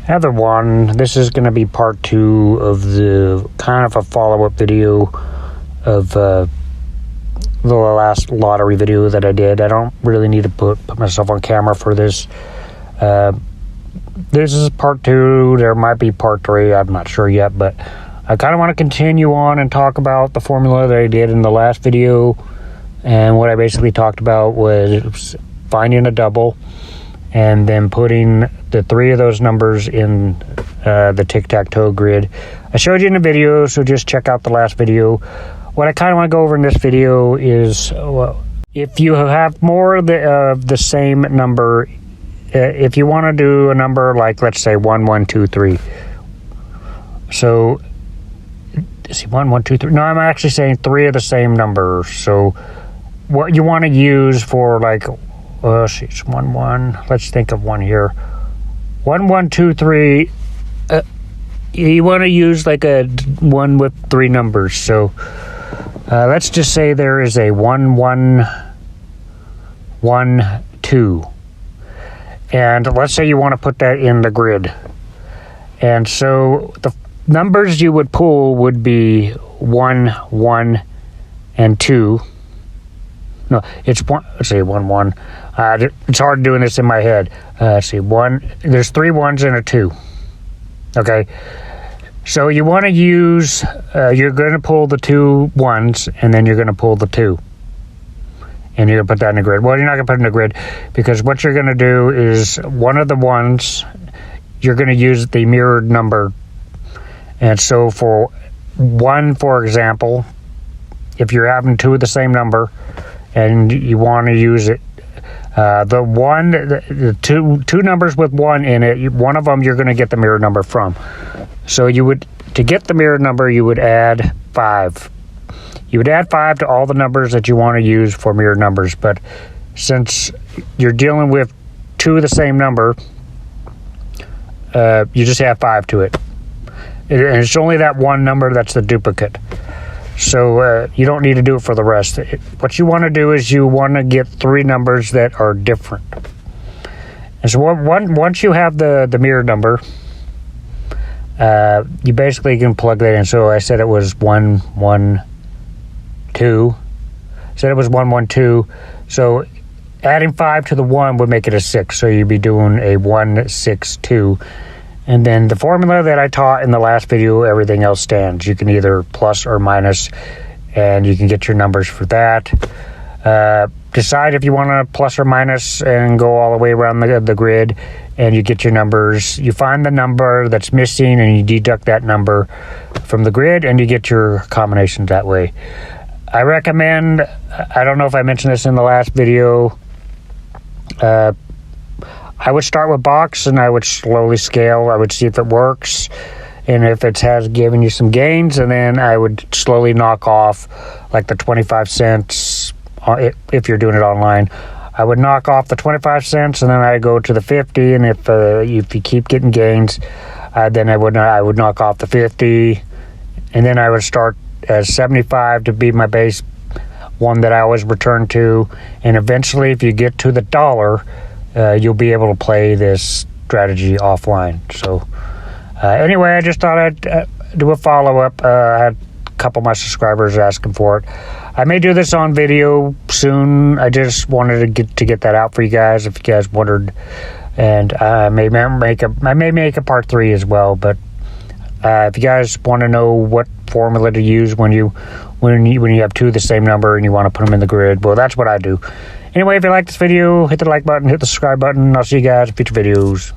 Another one, this is going to be part 2 of the kind of a follow-up video of the last lottery video that I did. I don't really need to put myself on camera for this. This is part 2. There might be part 3. I'm not sure yet, but I kind of want to continue on and talk about the formula that I did in the last video. And what I basically talked about was finding a double and then putting the 3 of those numbers in the tic-tac-toe grid. I showed you in the video, so just check out the last video. What I kind of want to go over in this video is, if you have more of the same number, if you want to do a number like, let's say 1, 1, 2, 3. So, see, 1, 1, 2, 3. No, I'm actually saying 3 of the same number. So, what you want to use for like, it's 1, 1. Let's think of one here. 1, 1, 2, 3. You want to use like a one with 3 numbers. So, let's just say there is a 1, 1, 1, 2. And let's say you want to put that in the grid. And so the numbers you would pull would be 1, 1, and 2. No, it's 1. Let's say 1, 1. It's hard doing this in my head. Let's see, 1. There's 3 1s and a 2. Okay. So you want to use, you're going to pull the 2 1s, and then you're going to pull the 2. And you're going to put that in the grid. Well, you're not going to put it in the grid, because what you're going to do is one of the 1s, you're going to use the mirrored number. And so for 1, for example, if you're having 2 of the same number and you want to use it, the two numbers with 1 in it, one of them you're going to get the mirrored number from. So you would, to get the mirrored number, you would add 5. You would add 5 to all the numbers that you want to use for mirrored numbers. But since you're dealing with 2 of the same number, you just add 5 to it. And it's only that one number that's the duplicate. So you don't need to do it for the rest. What you want to do is you want to get 3 numbers that are different. And so once you have the mirrored number, you basically can plug that in. So I said it was 1, 1, 2. Said it was 1, 1, 2. So adding 5 to the 1 would make it a 6. So you'd be doing a 1, 6, 2. And then the formula that I taught in the last video, everything else stands. You can either plus or minus, and you can get your numbers for that. Decide if you want to plus or minus and go all the way around the grid, and you get your numbers. You find the number that's missing, and you deduct that number from the grid, and you get your combinations that way. I recommend, I don't know if I mentioned this in the last video, I would start with box and I would slowly scale. I would see if it works and if it has given you some gains, and then I would slowly knock off like the 25 cents if you're doing it online. I would knock off the 25 cents and then I go to the 50, and if you keep getting gains, then I would knock off the 50, and then I would start as 75 to be my base one that I always return to, and eventually if you get to the dollar, you'll be able to play this strategy offline. So anyway, I just thought I'd do a follow-up. I had a couple of my subscribers asking for it. I may do this on video soon. I just wanted to get that out for you guys if you guys wondered. And I may make a part 3 as well. But if you guys want to know what formula to use when you have 2 of the same number and you want to put them in the grid, well, that's what I do. Anyway, if you like this video, hit the like button, hit the subscribe button. I'll see you guys in future videos.